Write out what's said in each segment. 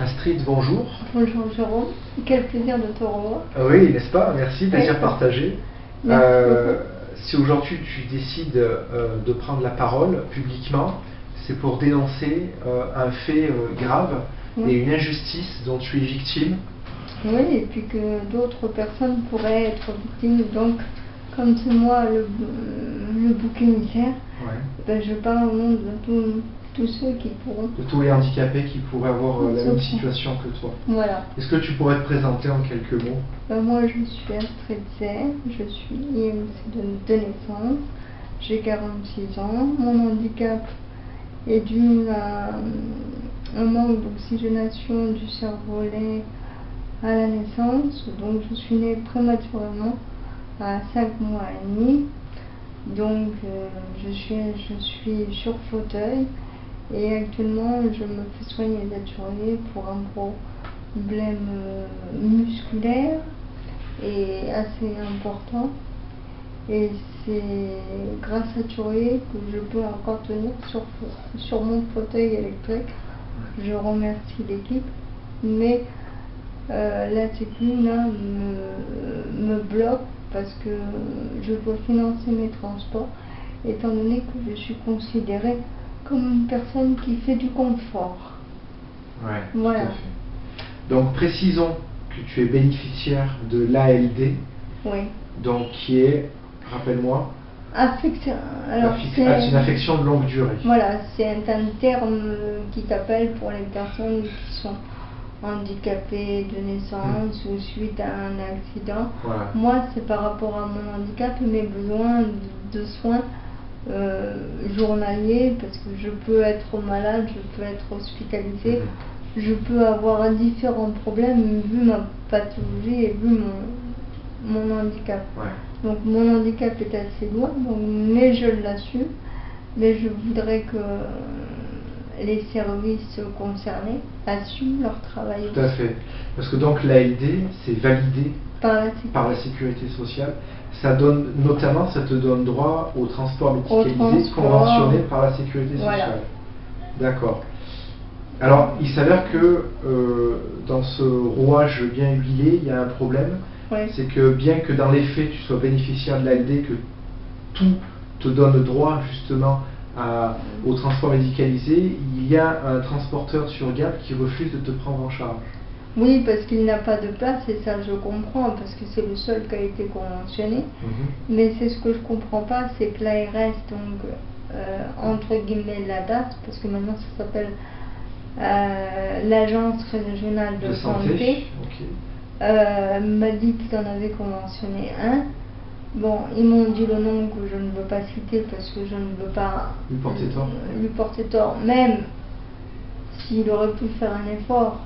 Astrid, bonjour. Bonjour Jérôme, quel plaisir de te revoir. Oui, n'est-ce pas? Merci, plaisir partagé. Merci Si aujourd'hui tu décides de prendre la parole publiquement, c'est pour dénoncer un fait grave et une injustice dont tu es victime. Oui, et puis que d'autres personnes pourraient être victimes. Donc, comme c'est moi le bouc émissaire, ben, je parle au nom de tous ceux qui pourront. De tous les handicapés qui pourraient avoir la même situation que toi. Voilà. Est-ce que tu pourrais te présenter en quelques mots? Ben, moi, je suis Astrid Serre, je suis IMC de naissance, j'ai 46 ans. Mon handicap est dû à un manque d'oxygénation du cervelet à la naissance, donc je suis née prématurément à 5 mois et demi, donc je suis sur fauteuil et actuellement je me fais soigner d'Aturelie pour un problème musculaire et assez important, et c'est grâce à Turelie que je peux encore tenir sur mon fauteuil électrique. Je remercie l'équipe, mais la Sécu là me bloque parce que je dois financer mes transports, étant donné que je suis considérée comme une personne qui fait du confort. Ouais, voilà. Tout à fait. Donc précisons que tu es bénéficiaire de l'ALD, oui. Donc qui est, rappelle-moi, c'est une affection de longue durée. Voilà, c'est un terme qui t'appelle pour les personnes qui sont handicapées de naissance ou suite à un accident. Voilà. Moi, c'est par rapport à mon handicap et mes besoins de soins journaliers, parce que je peux être malade, je peux être hospitalisée, je peux avoir différents problèmes vu ma pathologie et vu mon handicap. Donc mon handicap est assez loin, mais je l'assume, mais je voudrais que les services concernés assument leur travail. Tout à fait. Parce que donc l'ALD, c'est validé par la sécurité sociale. Ça donne, notamment, ça te donne droit au transport médicalisé conventionné par la sécurité sociale. D'accord. Alors, il s'avère que dans ce rouage bien huilé, il y a un problème. C'est que bien que dans les faits, tu sois bénéficiaire de l'ALD, que tout te donne droit justement au transport médicalisé, il y a un transporteur sur Gap qui refuse de te prendre en charge. Oui, parce qu'il n'a pas de place, et ça je comprends, parce que c'est le seul qui a été conventionné. Mais c'est ce que je comprends pas, c'est que l'ARS, donc entre guillemets l'ADAS, parce que maintenant ça s'appelle l'Agence régionale de santé, m'a dit qu'ils en avaient conventionné un. Bon, ils m'ont dit le nom que je ne veux pas citer parce que je ne veux pas lui porter tort. Même s'il aurait pu faire un effort,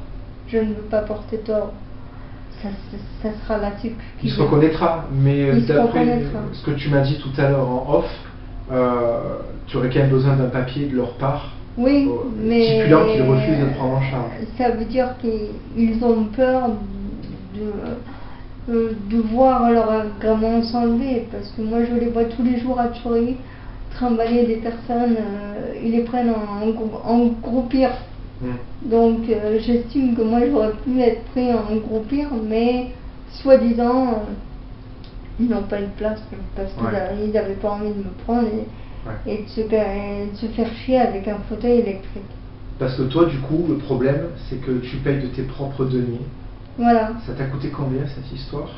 je ne veux pas porter tort. Ça sera la Sécu qui il se reconnaîtra, mais d'après ce que tu m'as dit tout à l'heure en off, tu aurais quand même besoin d'un papier de leur part. Oui, mais stipulant qu'ils refusent de te prendre en charge. Ça veut dire qu'ils ont peur de voir leur agrément s'enlever, parce que moi je les vois tous les jours à Turelie trimballer des personnes, ils les prennent en gros pire. Donc j'estime que moi j'aurais pu être pris en gros pire, mais soi-disant ils n'ont pas une place parce qu'ils n'avaient pas envie de me prendre et de se faire chier avec un fauteuil électrique. Parce que toi, du coup, le problème, c'est que tu payes de tes propres deniers. Voilà. Ça t'a coûté combien cette histoire?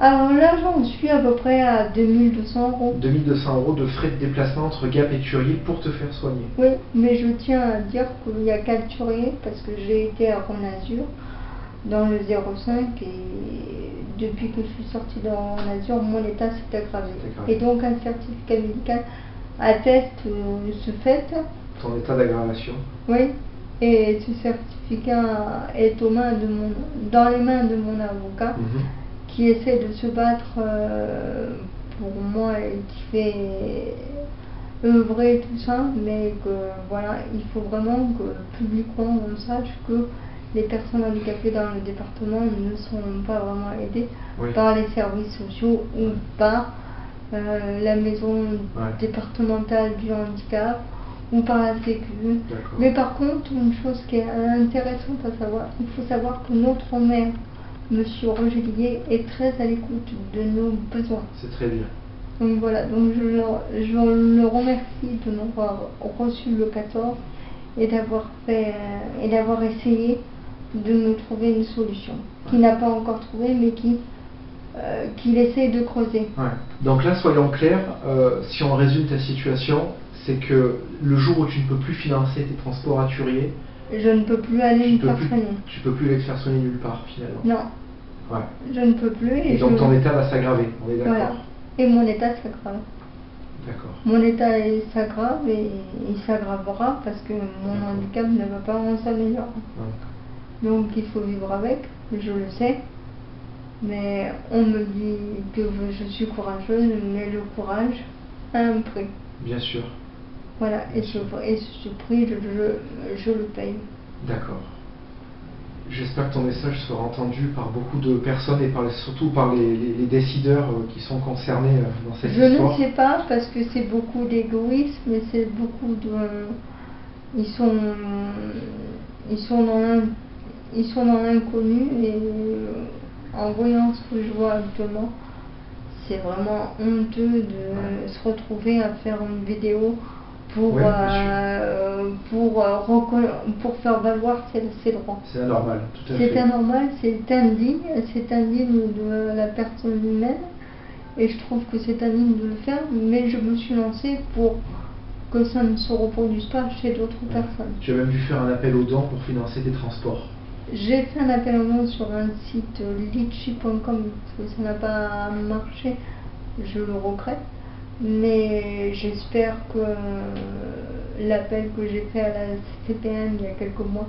Alors là, j'en suis à peu près à 2200 €. 2200 € de frais de déplacement entre Gap et Turelie pour te faire soigner. Oui, mais je tiens à dire qu'il n'y a qu'à Turelie, parce que j'ai été à Ronazur dans le 05 et depuis que je suis sortie de Ronazur, mon état s'est aggravé. Et donc un certificat médical atteste ce fait. Ton état d'aggravation. Oui, et ce certificat est dans les mains de mon avocat, qui essaie de se battre pour moi et qui fait œuvrer tout ça, mais que voilà, il faut vraiment que publiquement on sache que les personnes handicapées dans le département ne sont pas vraiment aidées par les services sociaux ou par la maison départementale du handicap ou par la Sécu. Mais par contre, une chose qui est intéressante à savoir, il faut savoir que notre maire, Monsieur Roger Liguier, est très à l'écoute de nos besoins. C'est très bien. Donc voilà, donc je le remercie de nous avoir reçu le 14 et d'avoir essayé de nous trouver une solution. Qu'il n'a pas encore trouvé, mais qu'il essaye de creuser. Ouais. Donc là, soyons clairs, si on résume ta situation, c'est que le jour où tu ne peux plus financer tes transports à Turier, je ne peux plus aller me faire soigner. Tu peux plus aller te faire soigner nulle part finalement. Non. Ouais. Je ne peux plus. Et donc ton état va s'aggraver, on est d'accord. Voilà. Et mon état s'aggrave. D'accord. Mon état s'aggrave et il s'aggravera parce que mon handicap ne va pas s'améliorer. Ouais. Donc il faut vivre avec, je le sais. Mais on me dit que je suis courageuse, mais le courage a un prix. Bien sûr. Voilà, et ce prix, je le paye. D'accord. J'espère que ton message sera entendu par beaucoup de personnes et surtout par les décideurs qui sont concernés dans cette histoire. Je ne sais pas, parce que c'est beaucoup d'égoïsme et c'est beaucoup de... Ils sont dans l'inconnu et en voyant ce que je vois actuellement, c'est vraiment honteux de se retrouver à faire une vidéo pour faire valoir ses droits. C'est anormal, tout à fait. C'est anormal, c'est indigne de la personne humaine et je trouve que c'est indigne de le faire, mais je me suis lancée pour que ça ne se reproduise pas chez d'autres personnes. Tu as même dû faire un appel aux dons pour financer tes transports. J'ai fait un appel aux dons sur un site litchi.com parce que ça n'a pas marché, je le regrette. Mais j'espère que l'appel que j'ai fait à la CPN il y a quelques mois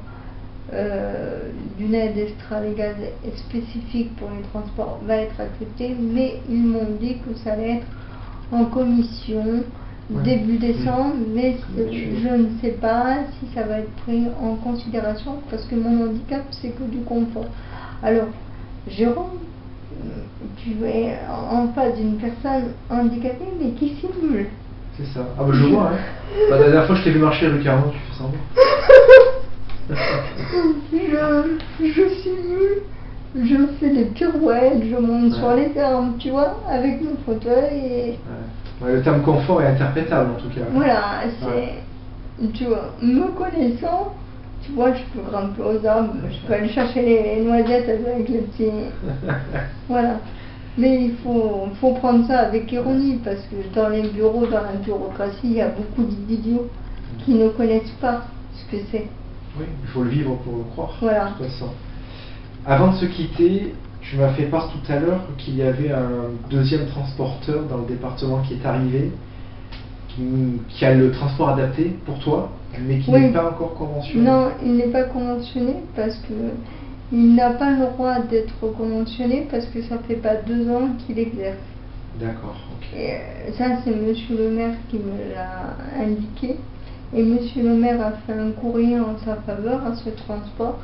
d'une aide extra-légale et spécifique pour les transports va être accepté, mais ils m'ont dit que ça allait être en commission début décembre, mais je ne sais pas si ça va être pris en considération parce que mon handicap c'est que du confort. Alors, Jérôme, tu es en face d'une personne handicapée mais qui simule. C'est ça. Ah bah je vois, hein. La dernière fois je t'ai vu marcher avec Arnaud, tu fais semblant. je simule, je fais des pirouettes, je monte sur les armes, tu vois, avec mon fauteuil et... Ouais, le terme confort est interprétable en tout cas. Voilà, tu vois, me connaissant, tu vois, je peux grimper aux arbres, je peux aller chercher les noisettes avec les petits... Voilà. Mais il faut prendre ça avec ironie, parce que dans les bureaux, dans la bureaucratie, il y a beaucoup d'idiots qui ne connaissent pas ce que c'est. Oui, il faut le vivre pour le croire, voilà. De toute façon. Avant de se quitter, tu m'as fait part tout à l'heure qu'il y avait un deuxième transporteur dans le département qui est arrivé, qui a le transport adapté pour toi, mais qui n'est pas encore conventionné. Non, il n'est pas conventionné parce que il n'a pas le droit d'être conventionné parce que ça fait pas 2 ans qu'il exerce. D'accord. Ok. Et ça, c'est Monsieur le maire qui me l'a indiqué. Et Monsieur le maire a fait un courrier en sa faveur à ce transport,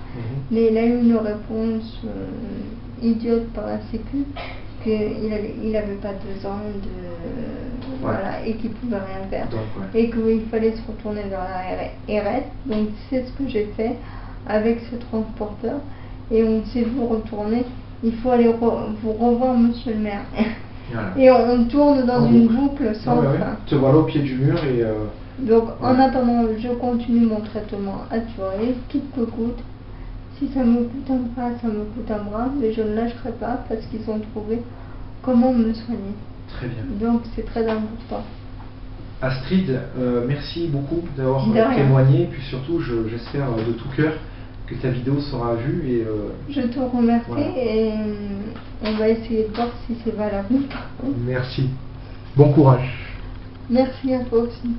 mais il a eu une réponse idiote par la Sécu qu'il n'avait pas 2 ans voilà, et qu'il ne pouvait rien faire. Donc, et qu'il fallait se retourner vers la RS. Donc c'est ce que j'ai fait avec ce transporteur. Et on s'est vu retourner. Il faut aller vous revoir Monsieur le maire. Voilà. Et on tourne dans une boucle sans fin. Te voilà au pied du mur et... Donc en attendant, je continue mon traitement à Turier, quitte que coûte. Si ça me coûte un bras, ça me coûte un bras, mais je ne lâcherai pas parce qu'ils ont trouvé comment me soigner. Très bien. Donc c'est très important. Astrid, merci beaucoup d'avoir témoigné, puis surtout j'espère de tout cœur que ta vidéo sera vue. Et, je te remercie et on va essayer de voir si c'est valable ou pas. Merci. Bon courage. Merci à toi aussi.